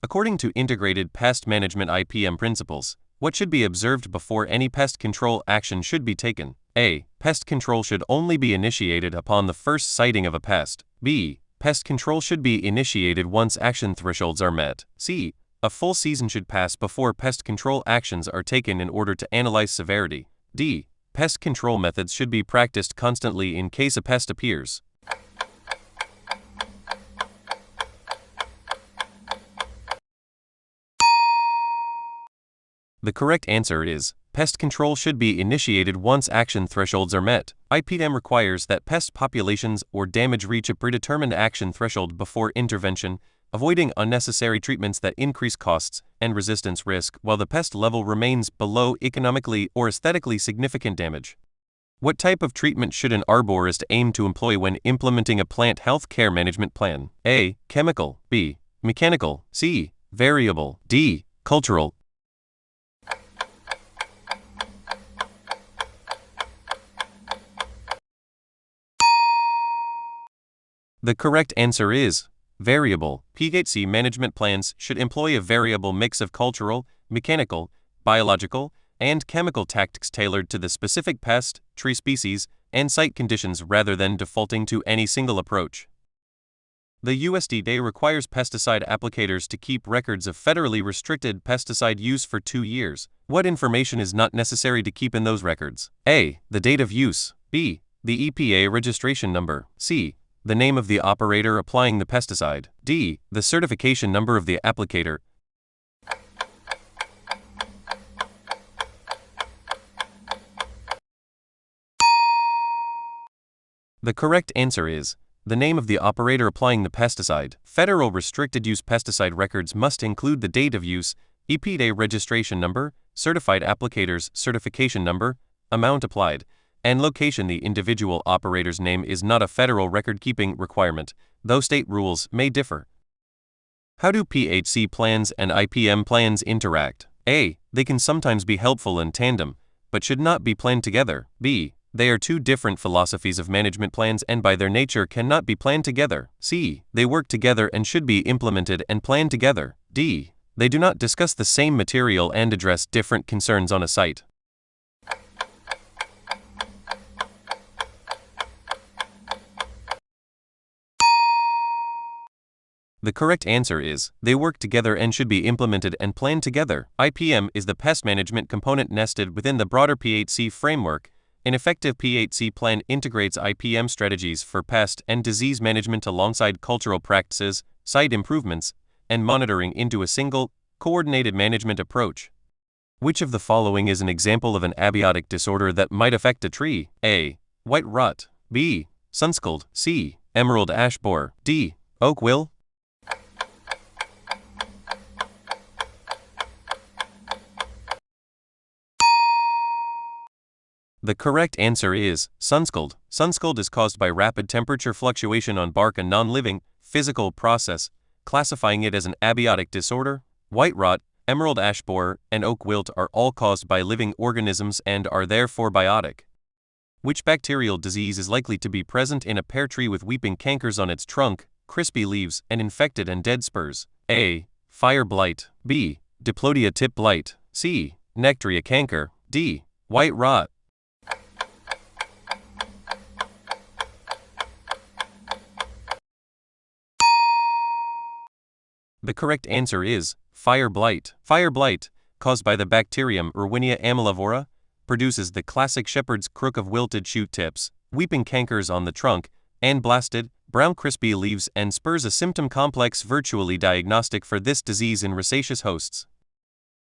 According to Integrated Pest Management IPM principles, what should be observed before any pest control action should be taken? A. Pest control should only be initiated upon the first sighting of a pest. B. Pest control should be initiated once action thresholds are met. C. A full season should pass before pest control actions are taken in order to analyze severity. D. Pest control methods should be practiced constantly in case a pest appears. The correct answer is, pest control should be initiated once action thresholds are met. IPM requires that pest populations or damage reach a predetermined action threshold before intervention, avoiding unnecessary treatments that increase costs and resistance risk while the pest level remains below economically or aesthetically significant damage. What type of treatment should an arborist aim to employ when implementing a plant health care management plan? A. Chemical. B. Mechanical. C. Variable. D. Cultural. The correct answer is variable. PHC management plans should employ a variable mix of cultural, mechanical, biological, and chemical tactics tailored to the specific pest, tree species, and site conditions rather than defaulting to any single approach. The USDA requires pesticide applicators to keep records of federally restricted pesticide use for 2 years. What information is not necessary to keep in those records? A. The date of use. B. The EPA registration number. C. The name of the operator applying the pesticide. D. The certification number of the applicator. The correct answer is the name of the operator applying the pesticide. Federal restricted use pesticide records must include the date of use, EPA registration number, certified applicator's certification number, amount applied, and location. The individual operator's name is not a federal record-keeping requirement, though state rules may differ. How do PHC plans and IPM plans interact? A. They can sometimes be helpful in tandem, but should not be planned together. B. They are two different philosophies of management plans and by their nature cannot be planned together. C. They work together and should be implemented and planned together. D. They do not discuss the same material and address different concerns on a site. The correct answer is, they work together and should be implemented and planned together. IPM is the pest management component nested within the broader PHC framework. An effective PHC plan integrates IPM strategies for pest and disease management alongside cultural practices, site improvements, and monitoring into a single, coordinated management approach. Which of the following is an example of an abiotic disorder that might affect a tree? A. White rot. B. Sunscald. C. Emerald ash borer. D. Oak wilt. The correct answer is sunscald. Sunscald is caused by rapid temperature fluctuation on bark, a non-living, physical process, classifying it as an abiotic disorder. White rot, emerald ash borer, and oak wilt are all caused by living organisms and are therefore biotic. Which bacterial disease is likely to be present in a pear tree with weeping cankers on its trunk, crispy leaves, and infected and dead spurs? A. Fire blight. B. Diplodia tip blight. C. Nectaria canker. D. White rot. The correct answer is fire blight. Fire blight, caused by the bacterium Erwinia amylivora, produces the classic shepherd's crook of wilted shoot tips, weeping cankers on the trunk, and blasted, brown crispy leaves and spurs, a symptom complex virtually diagnostic for this disease in rhesaceous hosts.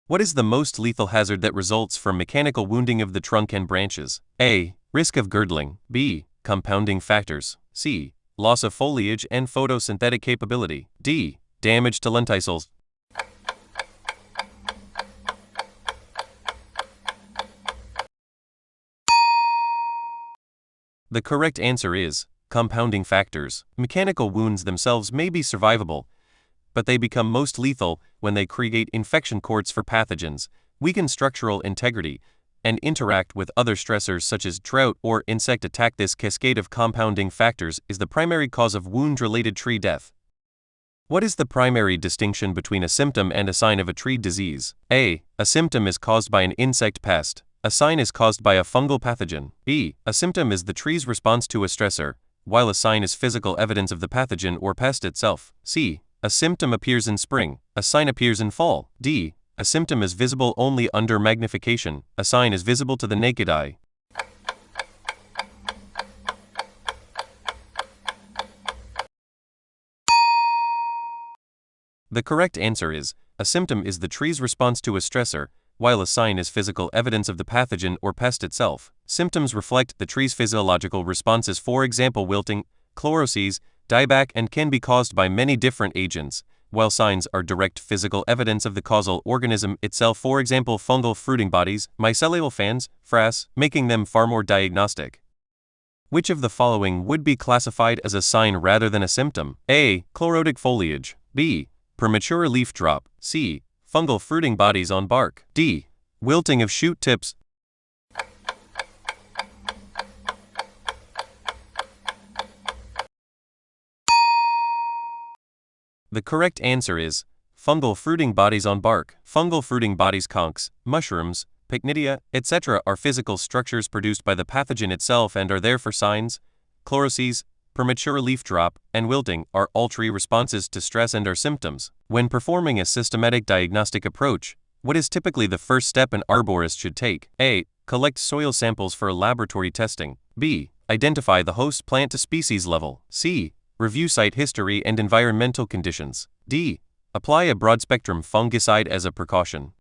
What is the most lethal hazard that results from mechanical wounding of the trunk and branches? A. Risk of girdling. B. Compounding factors. C. Loss of foliage and photosynthetic capability. D. Damage to lenticels. The correct answer is compounding factors. Mechanical wounds themselves may be survivable, but they become most lethal when they create infection courts for pathogens, weaken structural integrity, and interact with other stressors such as drought or insect attack. This cascade of compounding factors is the primary cause of wound-related tree death. What is the primary distinction between a symptom and a sign of a tree disease? A. A symptom is caused by an insect pest. A sign is caused by a fungal pathogen. B. A symptom is the tree's response to a stressor, while a sign is physical evidence of the pathogen or pest itself. C. A symptom appears in spring. A sign appears in fall. D. A symptom is visible only under magnification. A sign is visible to the naked eye. The correct answer is, a symptom is the tree's response to a stressor, while a sign is physical evidence of the pathogen or pest itself. Symptoms reflect the tree's physiological responses, for example wilting, chloroses, dieback, and can be caused by many different agents, while signs are direct physical evidence of the causal organism itself, for example fungal fruiting bodies, mycelial fans, frass, making them far more diagnostic. Which of the following would be classified as a sign rather than a symptom? A. Chlorotic foliage. B. Premature leaf drop. C. Fungal fruiting bodies on bark. D. Wilting of shoot tips. The correct answer is fungal fruiting bodies on bark. Fungal fruiting bodies, conchs, mushrooms, pycnidia, etc. are physical structures produced by the pathogen itself and are there for signs. Chloroses, premature leaf drop, and wilting are all tree responses to stress and are symptoms. When performing a systematic diagnostic approach, what is typically the first step an arborist should take? A. Collect soil samples for laboratory testing. B. Identify the host plant to species level. C. Review site history and environmental conditions. D. Apply a broad-spectrum fungicide as a precaution.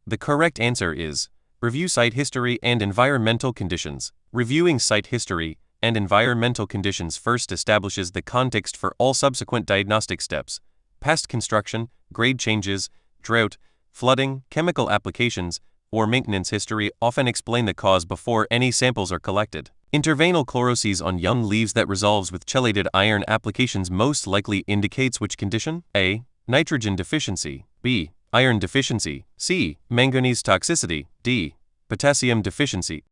The correct answer is review site history and environmental conditions. Reviewing site history and environmental conditions first establishes the context for all subsequent diagnostic steps. Past construction, grade changes, drought, flooding, chemical applications, or maintenance history often explain the cause before any samples are collected. Intervanal chloroses on young leaves that resolves with chelated iron applications most likely indicates which condition? A. Nitrogen deficiency. B. Iron deficiency. C. Manganese toxicity. D. Potassium deficiency.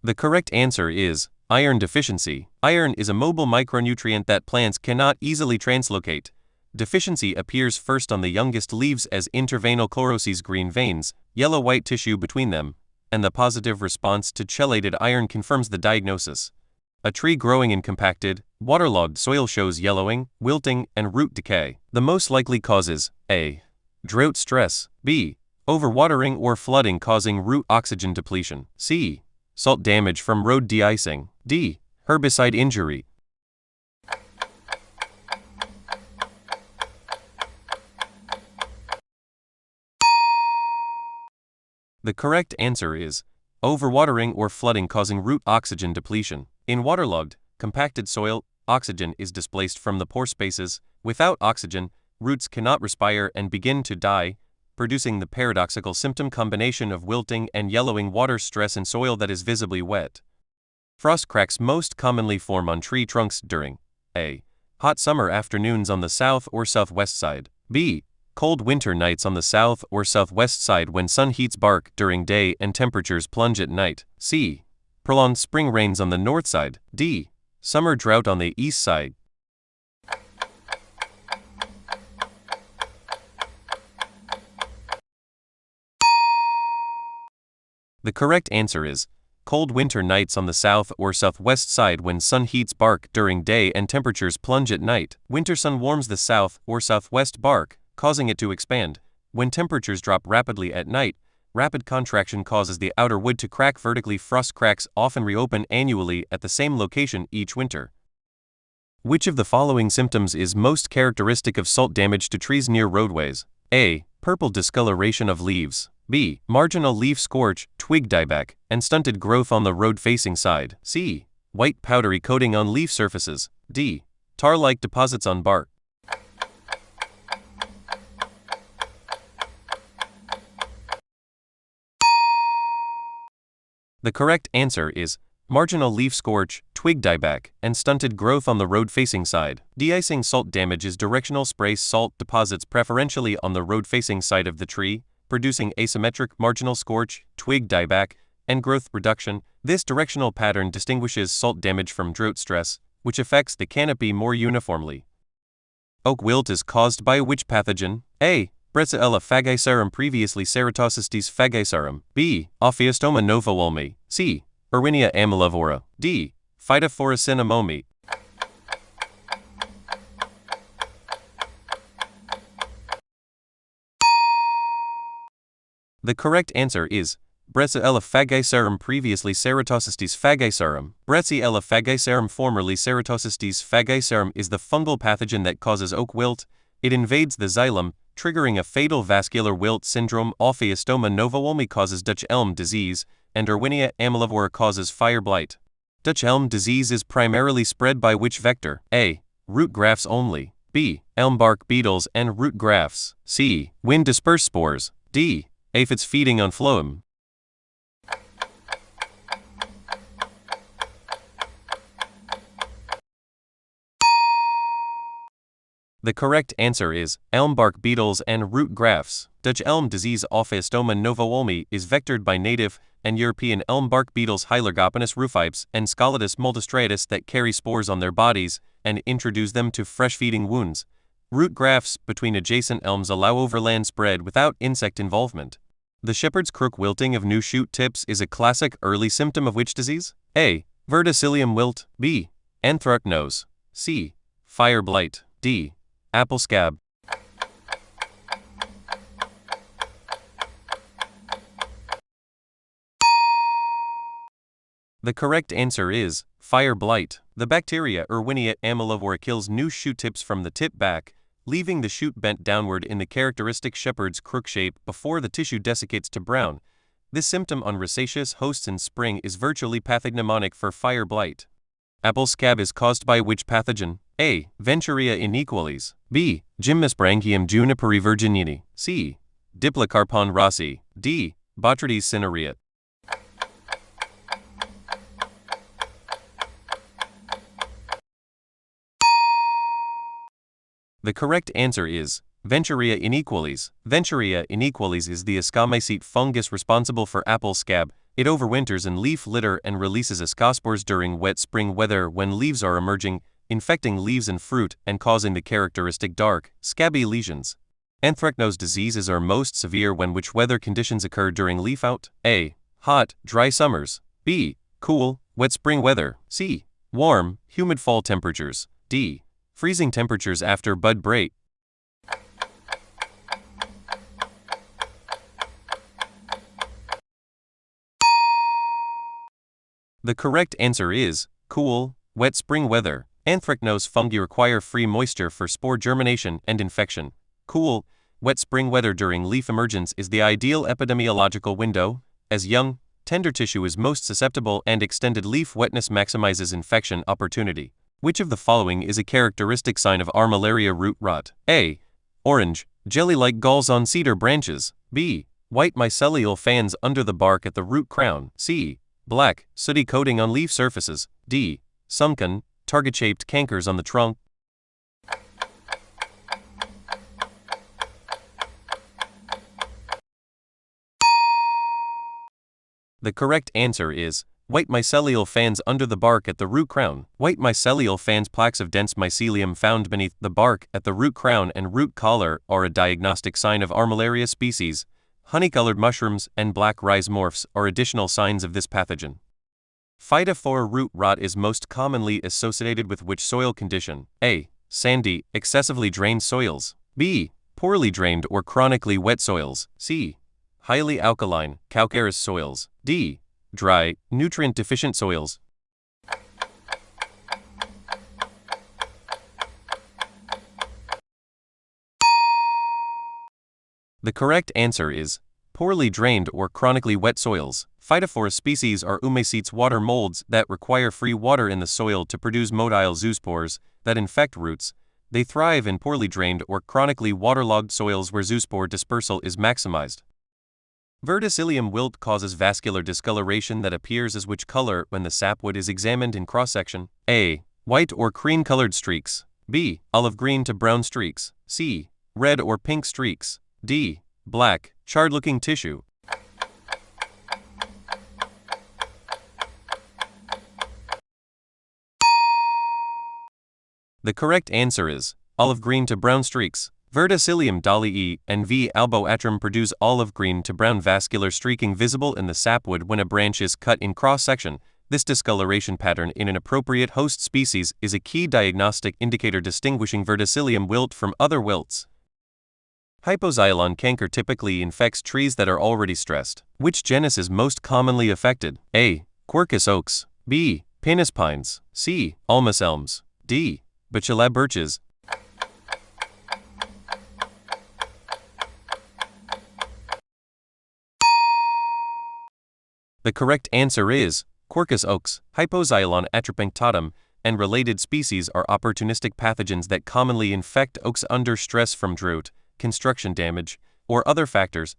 The correct answer is iron deficiency. Iron is a mobile micronutrient that plants cannot easily translocate. Deficiency appears first on the youngest leaves as intervanal chloroses, green veins, yellow-white tissue between them, and the positive response to chelated iron confirms the diagnosis. A tree growing in compacted, waterlogged soil shows yellowing, wilting, and root decay. The most likely causes: A. Drought stress. B. Overwatering or flooding causing root oxygen depletion. C. Salt damage from road de-icing. D. Herbicide injury. The correct answer is overwatering or flooding causing root oxygen depletion. In waterlogged, compacted soil, oxygen is displaced from the pore spaces. Without oxygen, roots cannot respire and begin to die, producing the paradoxical symptom combination of wilting and yellowing water stress in soil that is visibly wet. Frost cracks most commonly form on tree trunks during A. Hot summer afternoons on the south or southwest side. B. Cold winter nights on the south or southwest side when sun heats bark during day and temperatures plunge at night. C. Prolonged spring rains on the north side. D. Summer drought on the east side. The correct answer is cold winter nights on the south or southwest side when sun heats bark during day and temperatures plunge at night. Winter sun warms the south or southwest bark, causing it to expand. When temperatures drop rapidly at night, rapid contraction causes the outer wood to crack vertically. Frost cracks often reopen annually at the same location each winter. Which of the following symptoms is most characteristic of salt damage to trees near roadways? A. Purple discoloration of leaves. B. Marginal leaf scorch, twig dieback, and stunted growth on the road-facing side. C. White powdery coating on leaf surfaces. D. Tar-like deposits on bark. The correct answer is Marginal leaf scorch, twig dieback, and stunted growth on the road-facing side. De-icing salt damage is directional spray salt deposits preferentially on the road-facing side of the tree, producing asymmetric marginal scorch, twig dieback, and growth reduction. This directional pattern distinguishes salt damage from drought stress, which affects the canopy more uniformly. Oak wilt is caused by which pathogen? A. Brachyella phagicerum, previously Ceratocystis phagicerum. B. Ophiostoma novowolmi. C. Erwinia amylivora. D. Phytophthora cinnamomi. The correct answer is Brachyella phagicerum, previously Ceratocystis phagicerum. Brachyella phagicerum, formerly Ceratocystis phagicerum, is the fungal pathogen that causes oak wilt. It invades the xylem, triggering a fatal vascular wilt syndrome. Ophiostoma novowolmi causes Dutch elm disease, and Erwinia amylivora causes fire blight. Dutch elm disease is primarily spread by which vector? A. Root grafts only. B. Elm bark beetles and root grafts. C. Wind dispersed spores. D. Aphids feeding on phloem. The correct answer is elm bark beetles and root grafts. Dutch elm disease Ophiostoma novowolmi is vectored by native and European elm bark beetles Hylargoponus rufipes and Scoletus multistriatus that carry spores on their bodies and introduce them to fresh-feeding wounds. Root grafts between adjacent elms allow overland spread without insect involvement. The shepherd's crook wilting of new shoot tips is a classic early symptom of which disease? A. Verticillium wilt. B. Anthracnose. C. Fire blight. D. Apple scab. The correct answer is fire blight. The bacteria Erwinia amylivora kills new shoot tips from the tip back, leaving the shoot bent downward in the characteristic shepherd's crook shape before the tissue desiccates to brown. This symptom on rosaceous hosts in spring is virtually pathognomonic for fire blight. Apple scab is caused by which pathogen? A. Venturiea inequalis. B. Gymnospermgium juniperi virginini. C. Diplocarpon rossi. D. Botrytis cinerea. The correct answer is Venturiea inequalis. Venturiea inequalis is the ascomycete fungus responsible for apple scab. It overwinters in leaf litter and releases ascospores during wet spring weather when leaves are emerging, infecting leaves and fruit and causing the characteristic dark, scabby lesions. Anthracnose diseases are most severe when which weather conditions occur during leaf out? A. Hot, dry summers. B. Cool, wet spring weather. C. Warm, humid fall temperatures. D. Freezing temperatures after bud break. The correct answer is cool, wet spring weather. Anthracnose fungi require free moisture for spore germination and infection. Cool, wet spring weather during leaf emergence is the ideal epidemiological window, as young, tender tissue is most susceptible and extended leaf wetness maximizes infection opportunity. Which of the following is a characteristic sign of armillaria root rot? A. Orange, jelly-like galls on cedar branches. B. White mycelial fans under the bark at the root crown. C. Black, sooty coating on leaf surfaces. D. Sunken, target-shaped cankers on the trunk. The correct answer is white mycelial fans under the bark at the root crown. White mycelial fans, plaques of dense mycelium found beneath the bark at the root crown and root collar, are a diagnostic sign of armillaria species. Honey-colored mushrooms and black rhizomorphs are additional signs of this pathogen. Phytophthora root rot is most commonly associated with which soil condition? A. Sandy, excessively drained soils. B. Poorly drained or chronically wet soils. C. Highly alkaline, calcareous soils. D. Dry, nutrient-deficient soils. The correct answer is poorly drained or chronically wet soils. Phytophthora species are Umacetes water molds that require free water in the soil to produce motile zoospores that infect roots. They thrive in poorly drained or chronically waterlogged soils where zoospore dispersal is maximized. Verticillium wilt causes vascular discoloration that appears as which color when the sapwood is examined in cross-section? A. White or cream-colored streaks. B. Olive green to brown streaks. C. Red or pink streaks. D. Black, charred-looking tissue. The correct answer is olive green to brown streaks. Verticillium dallii and V. alboatrum produce olive green to brown vascular streaking visible in the sapwood when a branch is cut in cross-section. This discoloration pattern in an appropriate host species is a key diagnostic indicator distinguishing Verticillium wilt from other wilts. Hypoxylon canker typically infects trees that are already stressed. Which genus is most commonly affected? A. Quercus oaks. B. Pinus pines. C. Ulmus elms. D. Bachelet birches. The correct answer is Quercus oaks. Hypoxylon atropunctatum and related species are opportunistic pathogens that commonly infect oaks under stress from drought, construction damage, or other factors.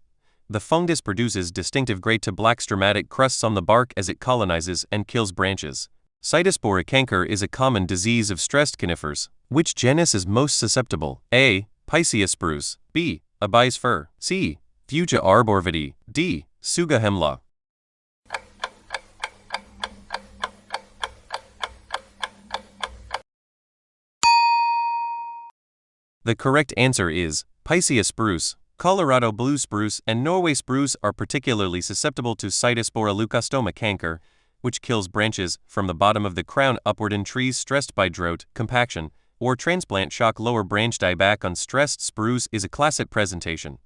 The fungus produces distinctive gray to black stromatic crusts on the bark as it colonizes and kills branches. Cytosporic canker is a common disease of stressed conifers. Which genus is most susceptible? A. Picea spruce. B. Abies fir. C. Fuchsia arborvitae. D. Tsuga hemlock. The correct answer is Picea spruce. Colorado blue spruce and Norway spruce are particularly susceptible to Cytospora leucostoma canker, which kills branches from the bottom of the crown upward in trees stressed by drought, compaction, or transplant shock. Lower branch dieback on stressed spruce is a classic presentation.